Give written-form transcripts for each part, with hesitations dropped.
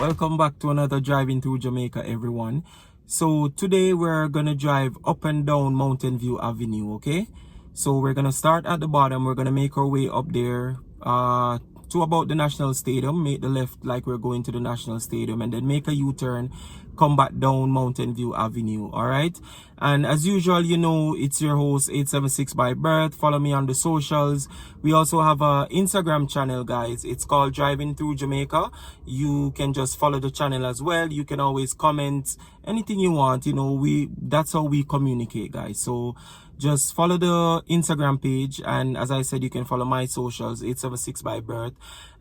Welcome back to another driving through Jamaica, everyone. So today we're gonna drive up and down Mountain View Avenue, okay? So we're gonna start at the bottom. We're gonna make our way up there to about the National Stadium, make the left like we're going to the National Stadium, and then make a U-turn, come back down Mountain View Avenue. All right, and as usual, you know, it's your host 876 by birth. Follow me on the socials. We also have a Instagram channel, guys. It's called Driving Through Jamaica. You can just follow the channel as well. You can always comment anything you want. You know, that's how we communicate, guys. So just follow the Instagram page, and as I said, you can follow my socials 876 by birth.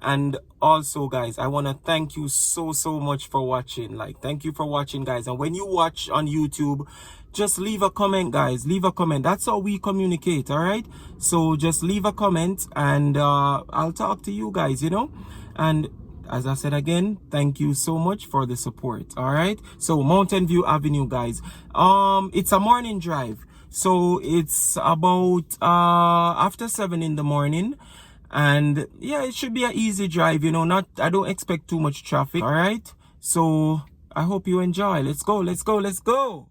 And also, guys, I want to thank you so much for watching. Like, thank you for watching, guys. And when you watch on YouTube, just leave a comment, guys. Leave a comment. That's how we communicate. All right, so just leave a comment, and I'll talk to you guys, you know. And as I said again, thank you so much for the support. All right, so Mountain View Avenue, guys. It's a morning drive, so it's about after 7 in the morning. And yeah, it should be an easy drive, you know. I don't expect too much traffic. All right, so I hope you enjoy. Let's go.